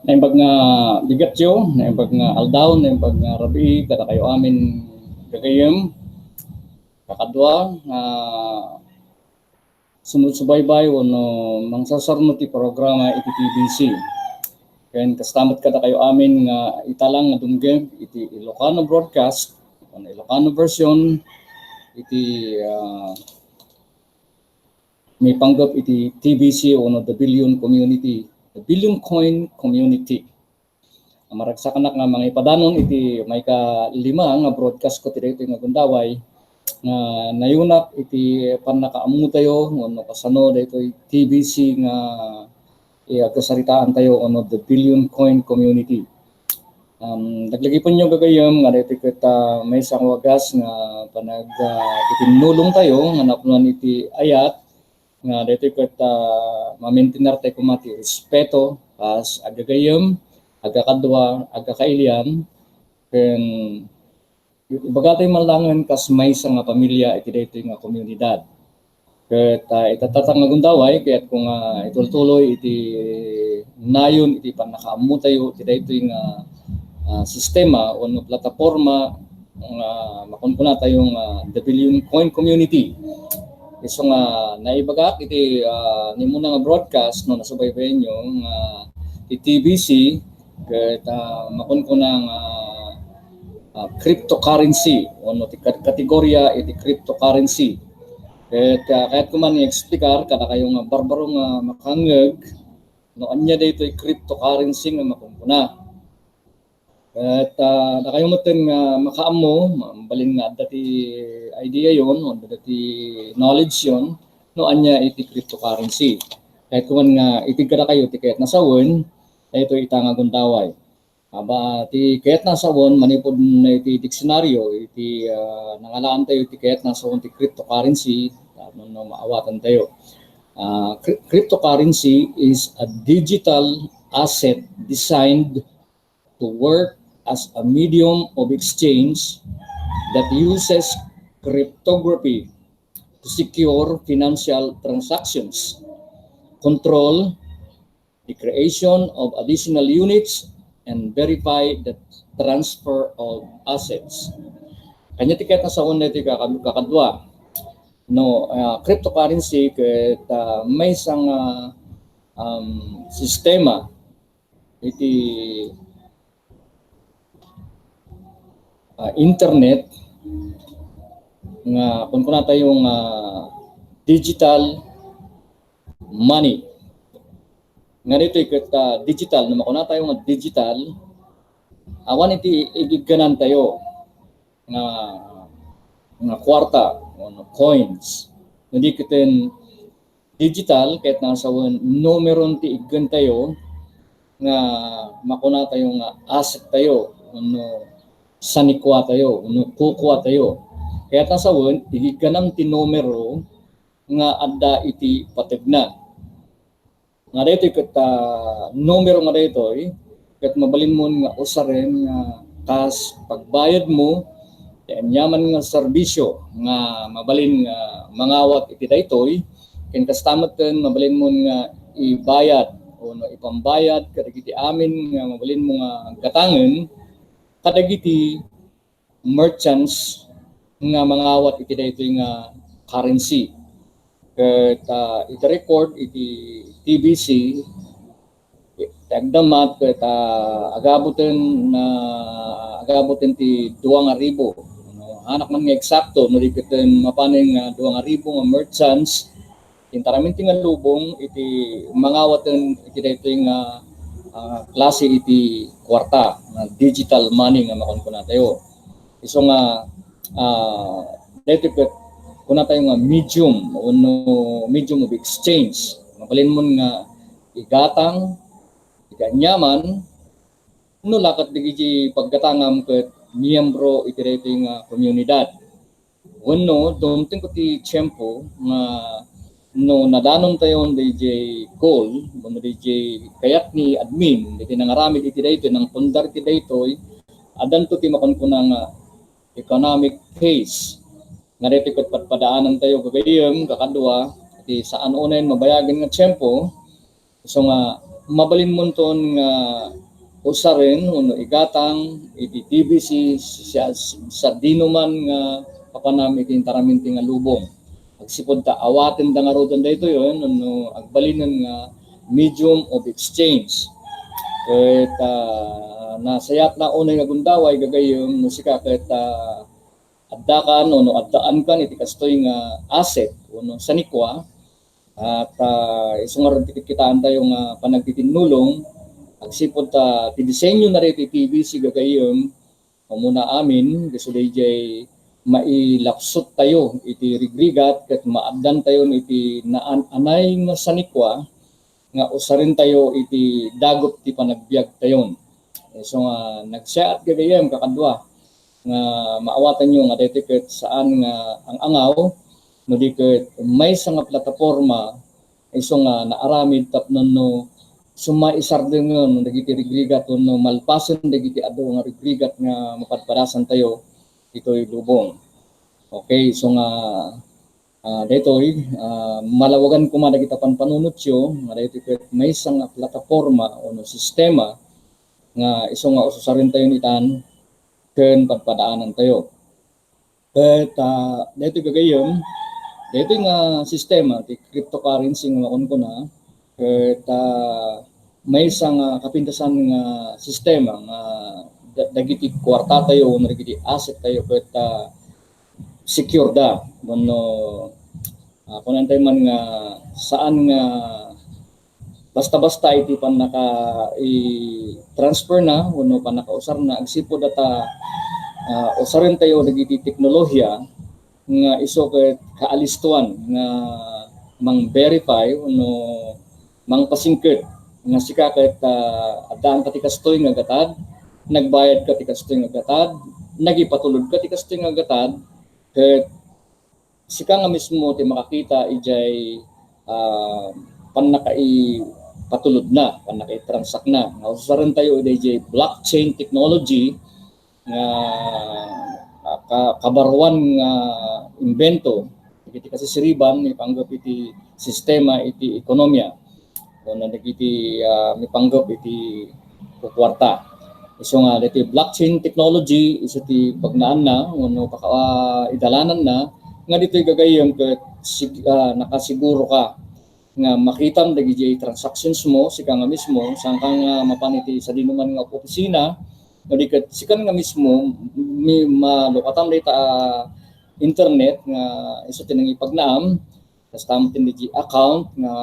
Naimbag nga bigatyo, naimbag nga aldaw, naimbag nga rabi, kada kayo amin gagayem, kakadwa, sunod subaybay wano mangsasarno ti programa iti TBC. Ken kastamat kada kayo amin nga italang nga dumgeg iti Ilocano broadcast, on Ilocano version iti may panggap iti TBC ono the Billion Community, the Billion Coin Community. Maragsakan nga mga ipadanon iti may ka-5 nga broadcast ko ti daytoy nga gundaway nga nayunak iti panakaamu tayo ono kasano daytoy TBC nga kasaritaan tayo ono the Billion Coin Community. Naglagi po nyo gagayam nga daytoy ket may isang wagas nga panag itinulong tayo nga napunan iti ayat nga daytoy ket ma-maintainer tayo kumati respeto as agagayam agakadwa, agakailian, ken ibagatay malangan kas may sa nga pamilya iti daytoy nga komunidad. Ket itatatang nga gundaway ket kung itultuloy iti nayon iti panakaamu tayo iti daytoy nga sistema o plataporma nga makunkuna tayong the Billion Coin Community. Iso nga naibagak iti nimuna nga broadcast no nasubaybayan nyo nga TBC ket makunkunang cryptocurrency ono ti kategorya iti cryptocurrency ket kahit kuman i-explicar kada kayo nga barbaro nga makangeg no anya daytoy cryptocurrency nga makunkuna ket nakayo moten nga makaammo balin nga dati idea yon o dati knowledge yon no anya iti cryptocurrency kahit kuman nga itig kada kayo ti ket nasawon ito itang gundaway. Aba ti ket nasawon manipod na iti diksyonaryo iti nangalaan tayo ti ket nasawon ti cryptocurrency no maawatan tayo. Cryptocurrency is a digital asset designed to work as a medium of exchange that uses cryptography to secure financial transactions, control the creation of additional units and verify the transfer of assets. Kanya tiket na sa una iti kakadwa. No, cryptocurrency ket may isang sistema iti internet nga kung kuna tayong digital money. Nga dito ket digital no makuna tayo nga digital awan iti igigganan tayo nga kwarta o coins hindi kiten digital ket nasawon numeron ti iggan tayo nga makuna tayo nga asset tayo no sanikwa tayo no kukwa tayo kaya nasawon igigganam ti numero nga adda iti pategna nga dito ket numero nga dito ket mabalin mo nga usaren nga kas pagbayad mo yaman nga serbisyo nga mabalin nga mangawat iti daytoy ken kastamet ken mabalin mo nga ibayad o no ipambayad kadagiti amin nga mabalin mo nga gatangen kadagiti merchants nga mangawat iti daytoy nga currency ket iti record iti TBC tagdamat ket agabuten ti 2,000 anak man nga eksakto no diketen mapaning 2,000 nga merchants intaramin ti nga lubong iti mangawaten iti daytoy nga klase iti kwarta nga digital money nga makunkuna tayo iso nga daytoy ket kuna tayo nga medium o no medium of exchange mabalin mo nga igatang iganyaman no lakat digiti paggatangam ket miyembro iti daytoy nga komunidad wenno dumting ko ti tiempo nga no nadanon tayo DJ goal no DJ kayat ni admin iti nangaramid iti daytoy nang pundar iti daytoy adan to ti makunkuna nga economic case nga dito ket padaanan tayo gagayem kakadwa iti saan unayen mabayagan nga tiempo so nga mabalin mo ton nga usarin uno igatang iti TBC sa dinuman nga papanami iti intaraminti nga lubong. Agsipod ta awaten da nga rodon dayto yon no agbalinan nga medium of exchange. Ket nasayat na unay nga gundaway gagayem no sika ket addakan no addaan kan iti kastoy nga asset uno sanikwa at isungar kitaan tayo nga panagtitinulong agsipod ta ti disenyo na rin ti TBC gagayem muna amin gusto DJ mailapsot tayo iti rigrigat ket maaddan tayo iti naanay nga sanikwa nga usarin tayo iti dagot ti panagbiag tayon. So nga nagsiat gagayem kakadwa nga maawatan nyo nga dito ket saan nga ang angaw no di ket may nga plataporma iso nga naaramid tapnon no sumaisarden no dagiti rigrigat no malpason dagiti adu nga rigrigat nga mapadpadasan tayo ito'y lubong. Okay, so nga daytoy malawagan ko man dagiti panpanunotyo nga daytoy ket may nga plataporma o no sistema nga iso nga ususarin tayo nitan ken padpadaanan tayo. Ket daytoy gagayem daytoy nga sistema ti cryptocurrency nga maon ko na ket may nga kapintasan nga sistema nga dagiti kwarta tayo no dagiti asset tayo ket secure da no kung antay man nga saan nga basta-basta iti pan naka i-transfer na uno pan nakausar na agsipod data usarin tayo dagiti teknolohiya nga iso ket kaalistuan nga mang-verify uno mang-pasingket nga sika ket addaan ka ti kastoy nga gatad nagbayad ka ti kastoy nga gatad nagipatulod ka ti kastoy nga gatad ket sika nga mismo ti makakita ijay pannakai patulod na pannakai transact na nga usaran tayo ijay blockchain technology nga kabarwan nga invento iti kasi siriban ni panggap iti sistema iti ekonomiya o nagiti mipanggap iti kwarta. So nga diti blockchain technology iso ti pagnaan na uno idalanan na nga dito'y gagayem ket nakasiguro ka nga makitam dagiti transactions mo sika nga mismo saan ka nga mapaniti sa dinuman nga opisina no di ket sikan nga mismo malukatan data internet nga iso tinang ipagnaam kastamot ti account nga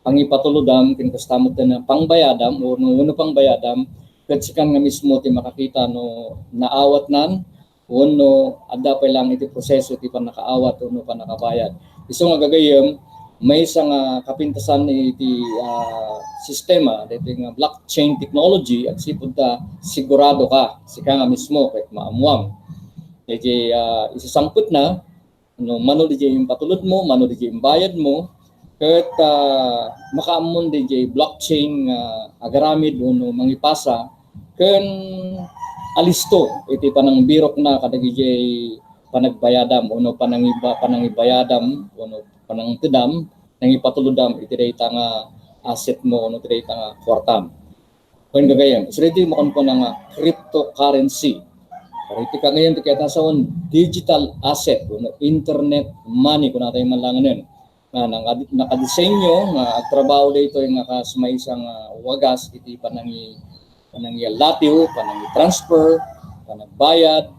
pangipatulodam ken kastamot na pangbayadam o no pangbayadam ket sikan nga mismo ti makakita no naawat nan uno adda pa lang iti proseso ti panakaawat uno panakabayad. Isu nga gagayem may nga kapintasan iti sistema dito nga blockchain technology at sipud ta sigurado ka sika nga mismo ket maamuam. Iti isasangput na no mano di yung patulod mo, mano di yung bayad mo ket makaamon di blockchain agaramid uno mangipasa ken alisto iti panang birok na kadagiti panagbayadam uno panangibayadam uno panangtedam nangipatulodam iti dayta nga asset mo uno iti dayta nga kwartam. Ken gagayem isready mo kon nga cryptocurrency. Iti ka ngayon ti kita sa digital asset uno internet money kun natay manlanganen nga nakadesenyo nga agtrabaho dayto nga kasmay isang wagas iti panangi latiw, panangi transfer, panagbayad,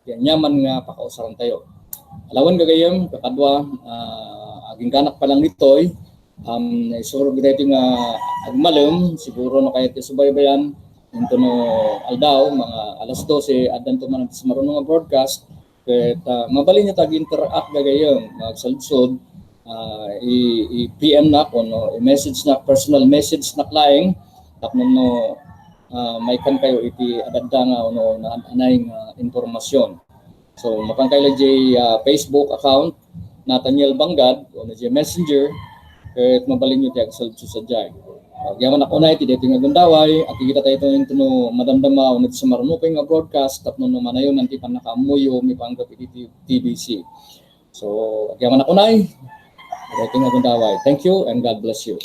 yan yaman nga pakausaran tayo. Alawan gagayem kakadwa aging kanak pa lang ditoy isuro dito nga agmalem siguro no kaya ti subaybayan into no aldaw mga alas 12 addan to man sa marunong nga broadcast ket mabalin niya tag interact gagayem magsaludsod i-PM na ko no i-message na personal message na klaeng tapno no may kan kayo iti adadda nga no anay nga informasyon. So makan kayo jay Facebook account Nathaniel Bangad o na jay Messenger ket mabalin niyo ti agsaludsod sa jay. Yaman ako na iti dito nga gundaway at kita tayo ito no madamdama o nito sa marunupay nga broadcast tapno no manayon nanti pan nakaamuyo mi panggap iti TBC. So yaman ako na iti nga gundaway. Thank you and God bless you.